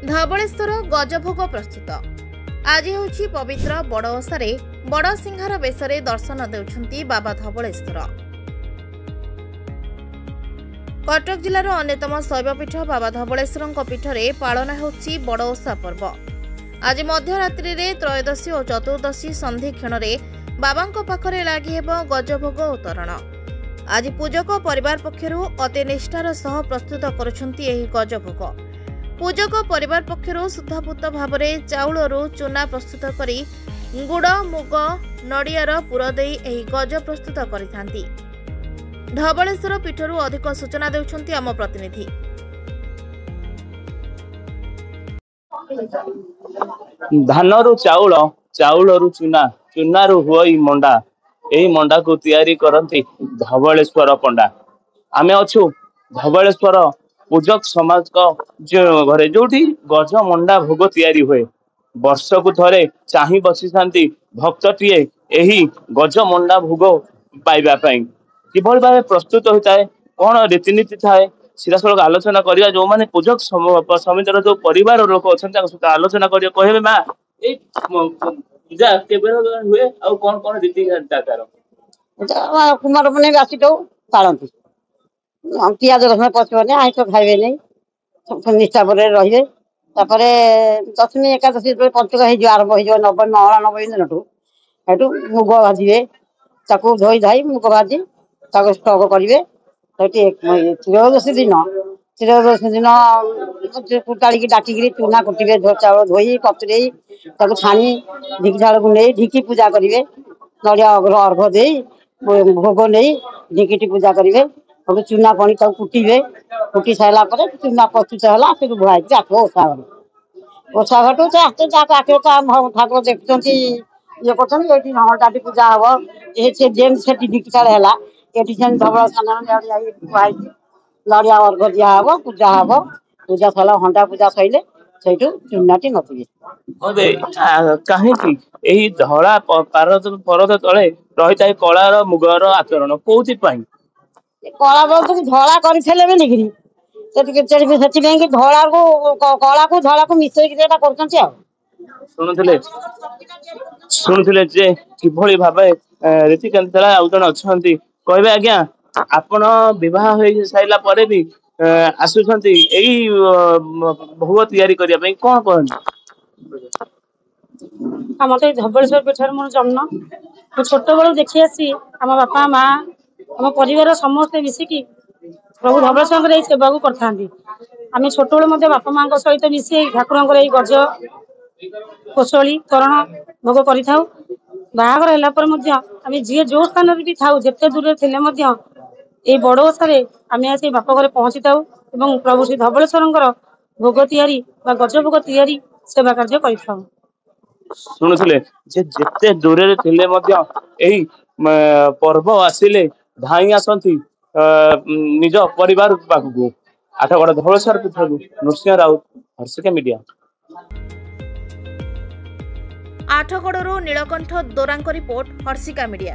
धवलेश्वर गजभोग प्रस्तुत आज होछि पवित्र बड़ ओषारे बड़ सिंहार बेशरे दर्शन देउछन्ति बाबा धवलेश्वर। कटक जिलार अन्यतम शैवपीठ बाबा धवलेश्वर पीठरे पालन होछि बड़ ओषा पर्व। आज मध्यरात्रि रे त्रयोदशी और चतुर्दशी संधि क्षण बाबा पाखरे लागि हेब गजभोग उतरण। आज पूजक परिवार पक्षरु अति निष्ठार सह प्रस्तुत करुछन्ति एही गजभोग। पूजक परिवार पक्षरु शुद्धपूत भाव चाउलरू चूना प्रस्तुत करी गुड़ मुग नड़ियार पुर देई एही गज प्रस्तुत करिथांती। धवलेश्वर पीठरू अधिक सूचना देउछन्ति आम प्रतिनिधि। धानरू चाउल चाउलरू चूना चूनारू हुई मंडा एही मंडा को तैयारी करती धवलेश्वर पंडा। आमे अछु धवलेश्वर पूजक समाज का जो घरे जोठी गज मंडा भोग तैयारी हुए वर्ष को थरे चाही बसी थांती भक्तटीए एही गज मंडा भोग पाइबा पई किभଳି भावे प्रस्तुत होता है कौन रीतिनीति थाए सीधासलख आलोचना करिया। जो माने पूजक समितिर जो परिवार लोक अच्छा आलोचना करिया कहबे मां ए पूजा केबे हुए आ कौन कौन रीति तार कुमार मने बासी तो पालती पियाज रसुण पचबनी आइस खाइबे नहीं निष्ठा रे दशमी एकादशी पंचक हो आरंभ हो नब्बे महला नब्बे दिन सेठू मुग भाजे धोई धाई मुग भाजी स्टक करेंगे। त्रयोदशी दिन कुटाड़ी डाकिकी चूना कुटे चाउल धोई पतरे छाणी ढिकी झाड़ को नहीं ढिकी पूजा करेंगे। नड़िया अर्घ दे भोग नहीं ढिकी पूजा करेंगे। चूना पानी कुटे कुटी सारापर चूना प्रस्तुत है बुहाई आसो ओषा घटू से आस्ते आठे ठाकुर देखुं ये कर पूजा हम ये जेम्स डिजिटाल है ये धवल बुहाई नड़िया अर्घ दिहब पूजा हम पूजा सारा हंडा पूजा सैले से चूनाटी नथिबे कहीं धड़ा परद तले रही है कलार मुगर आचरण कौथि कला बहुत धड़ा कर धड़ा को कला को धड़ा को मिसई शुणुले जे किभଳି भावे रीतिकांति आउ जन अच्छा कहबे आज्ञा आपण विवाह हो साइला परे भी आसुछंती एई भोग तैयारी करिया पई कोन कहन हम तो धवलेश्वर पीठर मोर जन्म छोट बेलू देखी आसी आम बापा माँ आम परिवार समस्ते मिसिकी प्रभु धवलेश्वर सेवा को करथांती। आम छोट बेलू बापा माँ सहित मिसी ठाकुर गज कोसली तोरण भोग करिथाउ। बाहागर हैला पर आम जी जो स्थान भी थाउ जेते दूर थे बड़ ओषारे आम आसी बाप घरे पहुंची थाउ एवं प्रभु श्री धवलेश्वर भोग तैयारी गज भोग तैयारी सेवा कार्य करिथाउ। शुणुले जेते दूर थिले मध्य एही पर्व आसिले धाई आसंती निज परिवार पाखु आठगड़ धवलेश्वर पीठरू नृसिंह राउत हर्षिका मीडिया। आठगड़रू नीलकंठ दोरांक रिपोर्ट हर्षिका मीडिया।